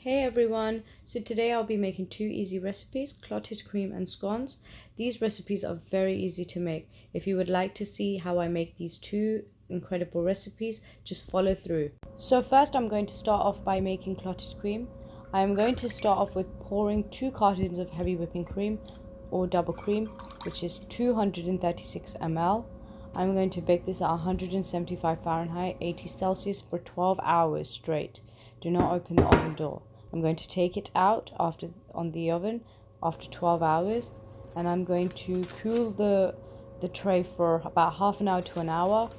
Hey everyone, so today I'll be making two easy recipes, clotted cream and scones. These recipes are very easy to make. If you would like to see how I make these two incredible recipes, just follow through. So first I'm going to start off by making clotted cream. I'm going to start off with pouring 2 cartons of heavy whipping cream or double cream, which is 236 ml. I'm going to bake this at 175 Fahrenheit, 80 Celsius for 12 hours straight. Do not open the oven door. I'm going to take it out on the oven after 12 hours, and I'm going to cool the tray for about half an hour to an hour,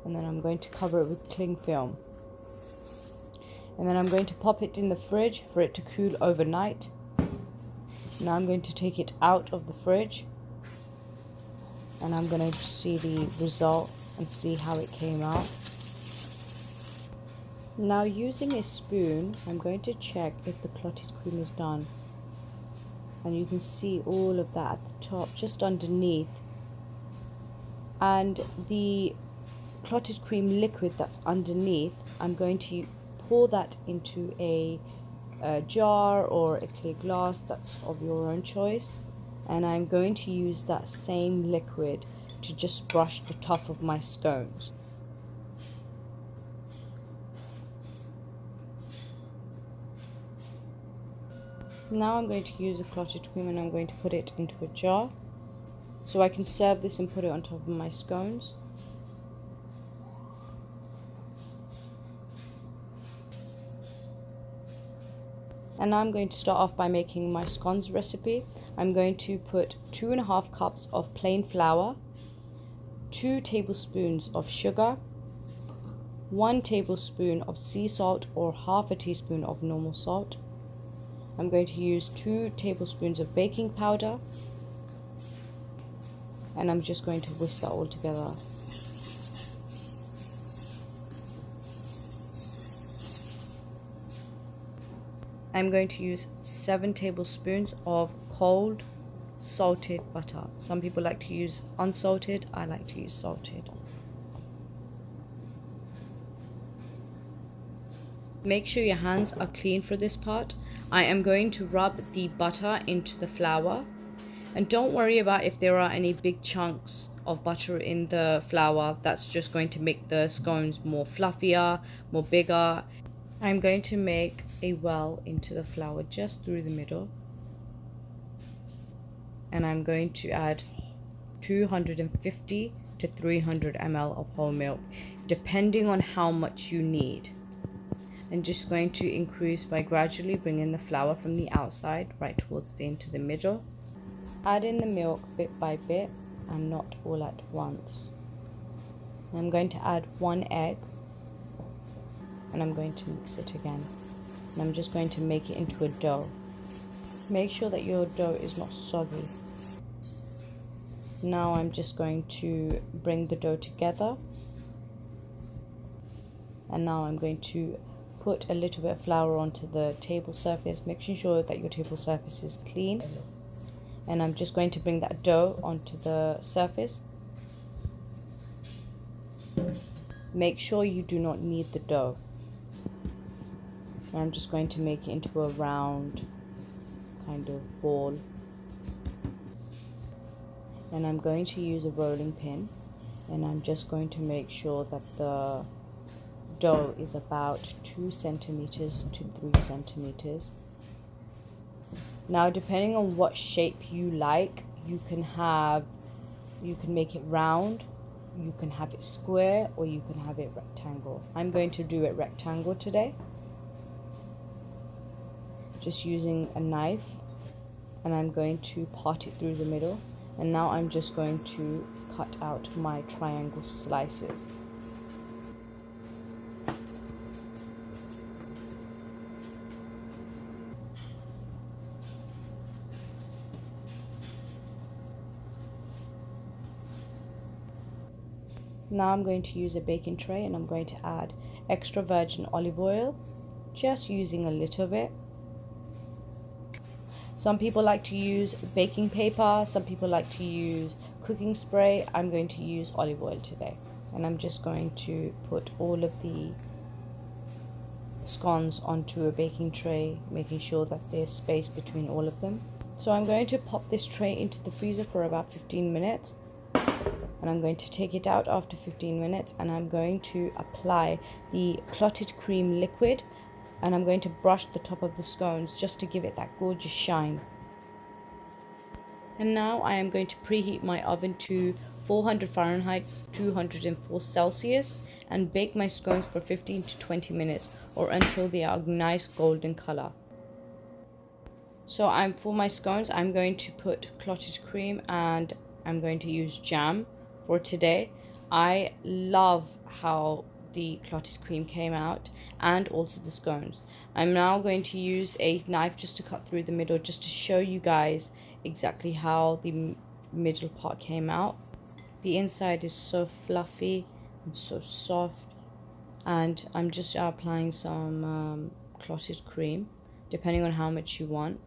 and then I'm going to cover it with cling film. And then I'm going to pop it in the fridge for it to cool overnight. Now I'm going to take it out of the fridge, and I'm going to see the result and see how it came out. Now using a spoon, I'm going to check if the clotted cream is done. And you can see all of that at the top, just underneath. And the clotted cream liquid that's underneath, I'm going to pour that into a jar or a clear glass, that's of your own choice. And I'm going to use that same liquid to just brush the top of my scones. Now I'm going to use the clotted cream and I'm going to put it into a jar so I can serve this and put it on top of my scones. And now I'm going to start off by making my scones recipe. I'm going to put 2.5 cups of plain flour, 2 tablespoons of sugar, 1 tablespoon of sea salt or half a teaspoon of normal salt. I'm going to use 2 tablespoons of baking powder, and I'm just going to whisk that all together. I'm going to use 7 tablespoons of cold salted butter. Some people like to use unsalted, I like to use salted. Make sure your hands are clean for this part. I am going to rub the butter into the flour, and don't worry about if there are any big chunks of butter in the flour. That's just going to make the scones more fluffier, more bigger. I'm going to make a well into the flour just through the middle, and I'm going to add 250 to 300 ml of whole milk depending on how much you need. And just going to increase by gradually bringing the flour from the outside right towards the into the middle. Add in the milk bit by bit and not all at once. I'm going to add 1 egg, and I'm going to mix it again. And I'm just going to make it into a dough. Make sure that your dough is not soggy. Now I'm just going to bring the dough together, and now I'm going to put a little bit of flour onto the table surface, making sure that your table surface is clean. And I'm just going to bring that dough onto the surface. Make sure you do not knead the dough. And I'm just going to make it into a round kind of ball. And I'm going to use a rolling pin, and I'm just going to make sure that the dough is about 2 centimeters to 3 centimeters. Now, depending on what shape you like, you can make it round, you can have it square, or you can have it rectangle. I'm going to do it rectangle today, just using a knife, and I'm going to part it through the middle. And now I'm just going to cut out my triangle slices. Now I'm going to use a baking tray, and I'm going to add extra virgin olive oil, just using a little bit. Some people like to use baking paper, some people like to use cooking spray. I'm going to use olive oil today, and I'm just going to put all of the scones onto a baking tray, making sure that there's space between all of them. So I'm going to pop this tray into the freezer for about 15 minutes. And I'm going to take it out after 15 minutes and I'm going to apply the clotted cream liquid, and I'm going to brush the top of the scones just to give it that gorgeous shine. And now I am going to preheat my oven to 400 Fahrenheit, 204 Celsius, and bake my scones for 15 to 20 minutes or until they are a nice golden color. So for my scones, I'm going to put clotted cream and I'm going to use jam for today. I love how the clotted cream came out and also the scones. I'm now going to use a knife just to cut through the middle, just to show you guys exactly how the middle part came out. The inside is so fluffy and so soft, and I'm just applying some clotted cream depending on how much you want,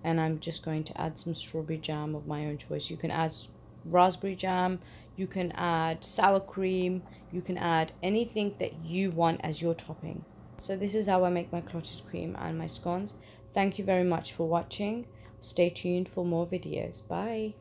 and I'm just going to add some strawberry jam of my own choice. You can add raspberry jam, you can add sour cream, you can add anything that you want as your topping. So this is how I make my clotted cream and my scones. Thank you very much for watching. Stay tuned for more videos. Bye.